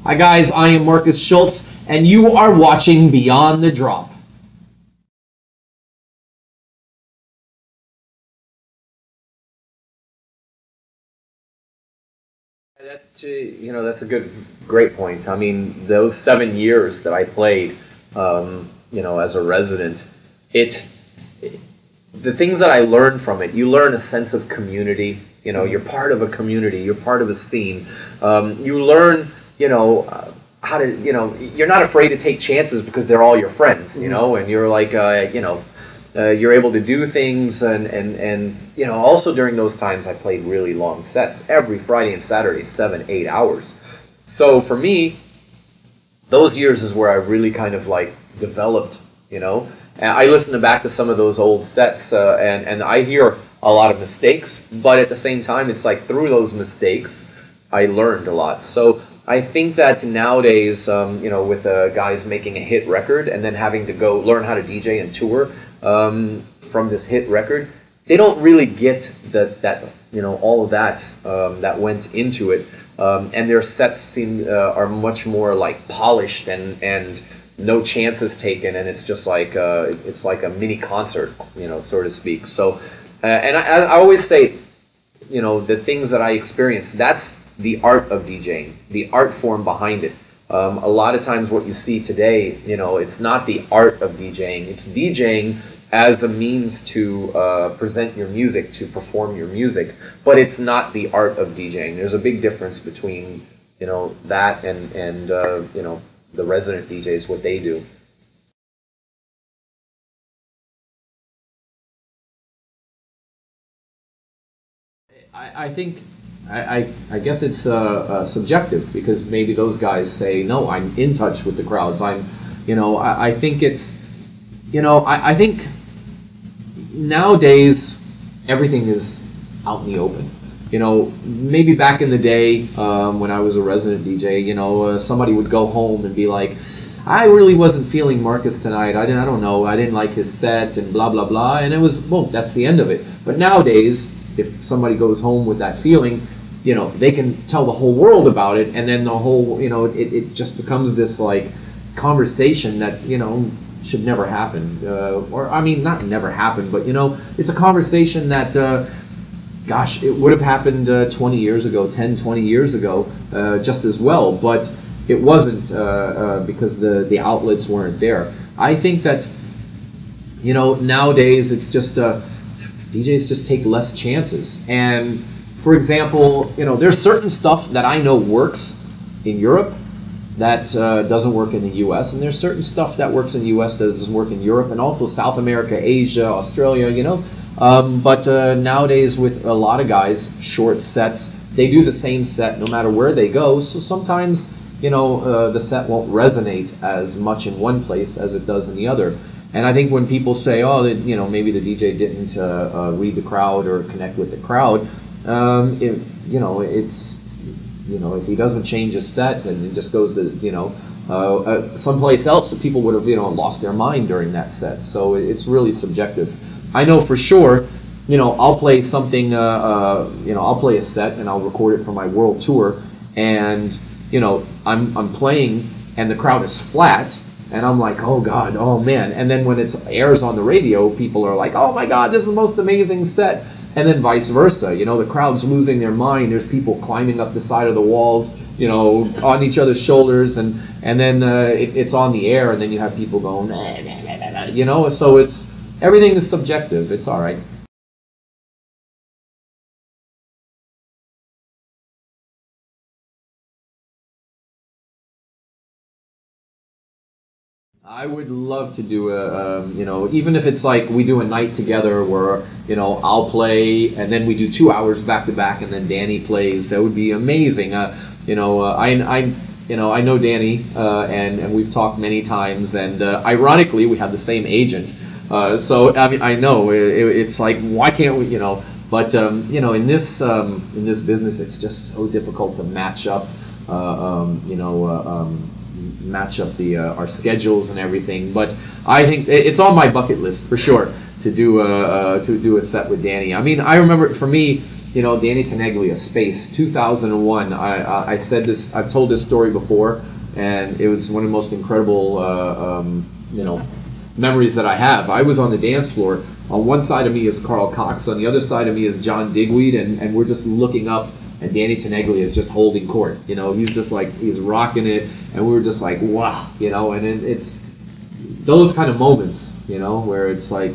Hi guys, I am Markus Schulz, and you are watching Beyond the Drop. That's a great point. I mean, those 7 years that I played, as a resident, the things that I learned from it, you learn a sense of community. You're part of a community, you're part of a scene. You learn, how to, you're not afraid to take chances because they're all your friends, and you're like, you're able to do things, and also during those times I played really long sets, every Friday and Saturday, 7-8 hours. So for me, those years is where I really kind of like developed, and I listen back to some of those old sets, and I hear a lot of mistakes, but at the same time, it's like through those mistakes, I learned a lot. So I think that nowadays, with guys making a hit record and then having to go learn how to DJ and tour from this hit record, they don't really get that all of that that went into it, and their sets are much more like polished and no chances taken, and it's just like it's like a mini concert, so to speak. So, and I always say, the things that I experienced, that's the art of DJing, the art form behind it. A lot of times what you see today, it's not the art of DJing, it's DJing as a means to present your music, to perform your music, but it's not the art of DJing. There's a big difference between, that and the resident DJs, what they do. I think, I guess it's subjective, because maybe those guys say, no, I'm in touch with the crowds. I think it's, I think nowadays everything is out in the open. Maybe back in the day when I was a resident DJ, somebody would go home and be like, I really wasn't feeling Markus tonight. I don't know. I didn't like his set and blah, blah, blah. And it was, boom, that's the end of it. But nowadays, if somebody goes home with that feeling, they can tell the whole world about it, and then the whole, it just becomes this like conversation that, should never happen. Or, I mean, not never happen, but, it's a conversation that, gosh, it would have happened 20 years ago, 10, 20 years ago, just as well, but it wasn't because the outlets weren't there. I think that, nowadays it's just, DJs just take less chances. And for example, there's certain stuff that I know works in Europe that doesn't work in the US, and there's certain stuff that works in the US that doesn't work in Europe, and also South America, Asia, Australia, but nowadays with a lot of guys, short sets, they do the same set no matter where they go, so sometimes, the set won't resonate as much in one place as it does in the other. And I think when people say, oh, maybe the DJ didn't read the crowd or connect with the crowd, it's, if he doesn't change his set and it just goes to, someplace else, people would have, lost their mind during that set. So it's really subjective. I know for sure, I'll play something, I'll play a set and I'll record it for my world tour, and, I'm playing and the crowd is flat, and I'm like, oh God, oh man. And then when it airs on the radio, people are like, oh my God, this is the most amazing set. And then vice versa, the crowd's losing their mind. There's people climbing up the side of the walls, on each other's shoulders, and then it's on the air, and then you have people going, so it's, everything is subjective. It's all right. I would love to do a, even if it's like we do a night together where, I'll play and then we do 2 hours back to back and then Danny plays. That would be amazing. I know Danny and we've talked many times, and ironically we have the same agent. So I mean, I know it's like, why can't we, but in this business it's just so difficult to match up, match up our schedules and everything. But I think it's on my bucket list for sure to do a set with Danny. I mean, I remember for me, you know, Danny Tenaglia, Space, 2001. I said this, I've told this story before, and it was one of the most incredible, you know, memories that I have. I was on the dance floor. On one side of me is Carl Cox. On the other side of me is John Digweed, and we're just looking up, and Danny Tenaglia is just holding court. You know, he's just like, he's rocking it, and we were just like, wow, you know, and it's those kind of moments, you know, where it's like,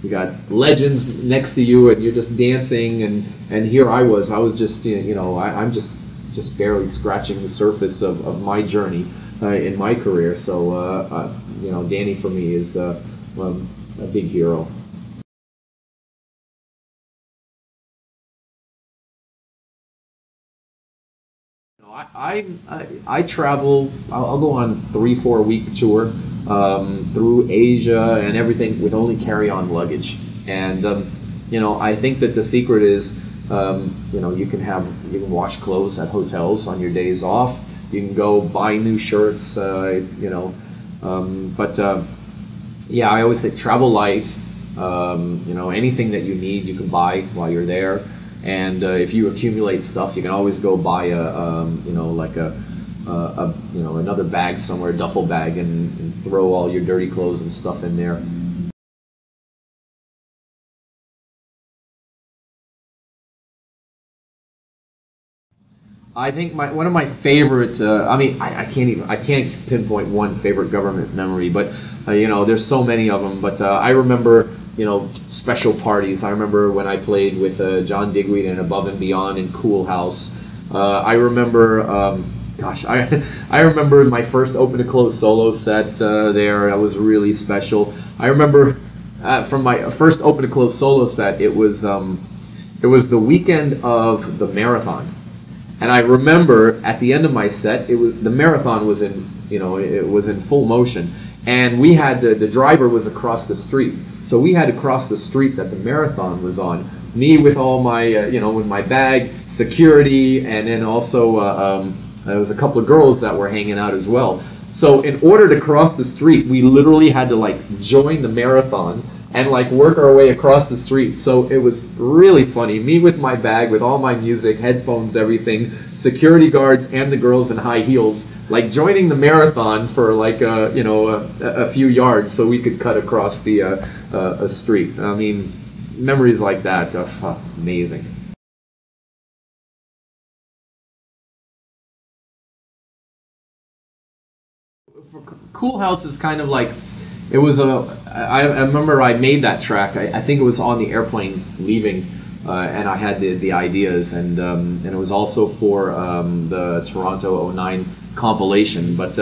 you got legends next to you, and you're just dancing, and here I was just, you know, I'm just barely scratching the surface of my journey in my career. So, you know, Danny for me is a big hero. I travel. I'll go on 3-4 week tour through Asia and everything with only carry-on luggage. And you know, I think that the secret is, you know, you can wash clothes at hotels on your days off. You can go buy new shirts. You know, but yeah, I always say travel light. You know, anything that you need, you can buy while you're there. And if you accumulate stuff, you can always go buy a you know, like a you know, another bag somewhere, a duffel bag, and throw all your dirty clothes and stuff in there. I think one of my favorite, I mean, I can't pinpoint one favorite government memory, but you know, there's so many of them. But I remember, you know, special parties. I remember when I played with John Digweed and Above and Beyond in Cool House. I remember, gosh, I remember my first open to close solo set there. That was really special. I remember from my first open to close solo set, it was the weekend of the marathon. And I remember at the end of my set, the marathon was in, you know, it was in full motion, and we had the driver was across the street, so we had to cross the street that the marathon was on. Me with all my, you know, with my bag, security, and then also there was a couple of girls that were hanging out as well. So in order to cross the street, we literally had to like join the marathon and like work our way across the street. So it was really funny. Me with my bag, with all my music, headphones, everything, security guards and the girls in high heels, like joining the marathon for like you know, a few yards so we could cut across the a street. I mean, memories like that, amazing. Cool House is kind of like, it was I remember I made that track. I think it was on the airplane leaving, and I had the ideas, and it was also for the Toronto '09 compilation. But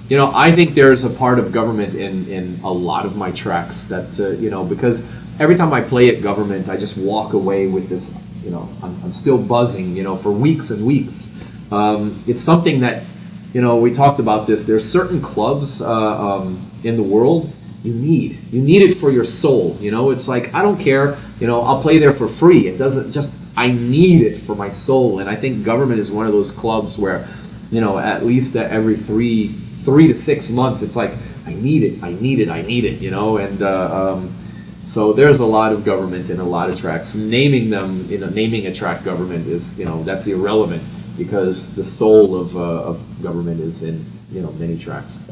you know, I think there's a part of government in a lot of my tracks that you know, because every time I play at government, I just walk away with this, you know, I'm still buzzing, you know, for weeks and weeks. It's something that, you know, we talked about this. There's certain clubs in the world you need it for your soul. You know, it's like, I don't care, you know, I'll play there for free. It doesn't just, I need it for my soul. And I think government is one of those clubs where, you know, at least every three to 6 months, it's like, I need it, you know. And so there's a lot of government in a lot of tracks. Naming them, you know, naming a track government is, you know, that's irrelevant, because the soul of government is in, you know, many tracks.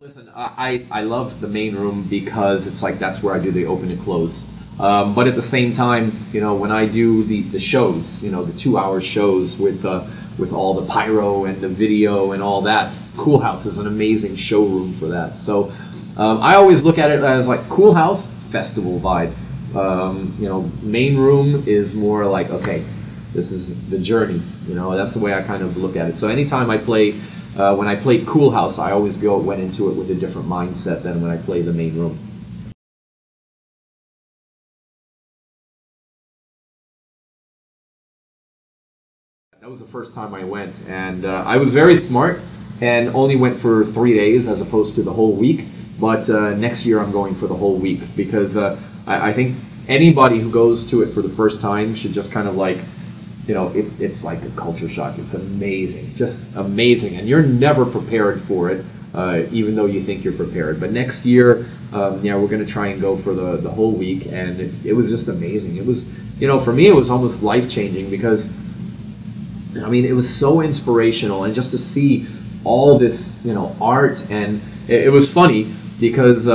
Listen, I love the main room because it's like, that's where I do the open and close. But at the same time, you know, when I do the shows, you know, the 2-hour shows with all the pyro and the video and all that, Cool House is an amazing showroom for that. So I always look at it as like, Cool House, festival vibe. You know, main room is more like, okay, this is the journey. You know, that's the way I kind of look at it. So anytime I play, when I played Cool House, I always went into it with a different mindset than when I play the main room. That was the first time I went, and I was very smart and only went for 3 days as opposed to the whole week. But next year I'm going for the whole week, because I think anybody who goes to it for the first time should just kind of like, you know, it's like a culture shock. It's amazing, just amazing, and you're never prepared for it, even though you think you're prepared. But next year, yeah, we're going to try and go for the whole week. And it was just amazing. It was, you know, for me, it was almost life-changing because, I mean, it was so inspirational, and just to see all this, you know, art. And it was funny because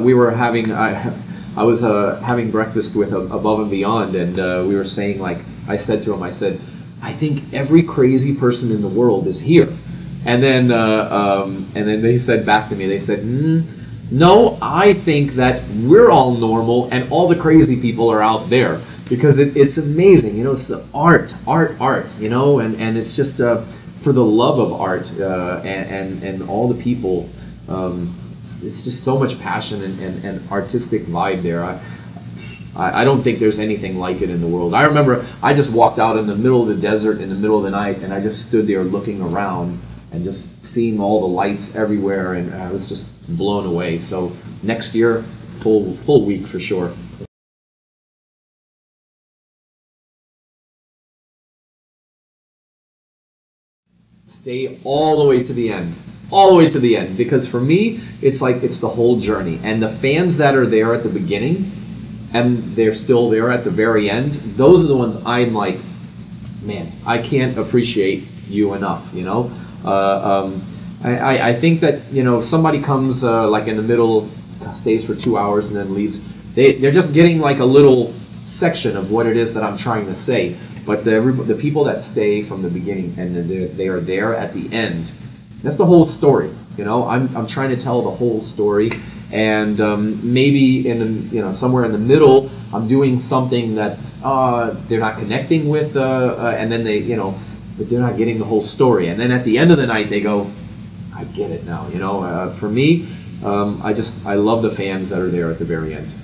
we were having, I was having breakfast with Above and Beyond, and we were saying, like, I said to him, I said, I think every crazy person in the world is here. And then they said back to me, they said, no, I think that we're all normal and all the crazy people are out there. Because it's amazing, you know, it's art, you know, and it's just for the love of art and all the people. It's just so much passion and artistic vibe there. I don't think there's anything like it in the world. I remember I just walked out in the middle of the desert in the middle of the night, and I just stood there looking around and just seeing all the lights everywhere, and I was just blown away. So next year, full week for sure. Stay all the way to the end. All the way to the end. Because for me, it's like it's the whole journey. And the fans that are there at the beginning, and they're still there at the very end, those are the ones I'm like, man, I can't appreciate you enough, you know? I think that, you know, if somebody comes like in the middle, stays for 2 hours and then leaves, they're just getting like a little section of what it is that I'm trying to say. But the people that stay from the beginning and they are there at the end, that's the whole story. You know, I'm trying to tell the whole story, and maybe somewhere in the middle, I'm doing something that they're not connecting with, and then but they're not getting the whole story. And then at the end of the night, they go, I get it now. You know, for me, I love the fans that are there at the very end.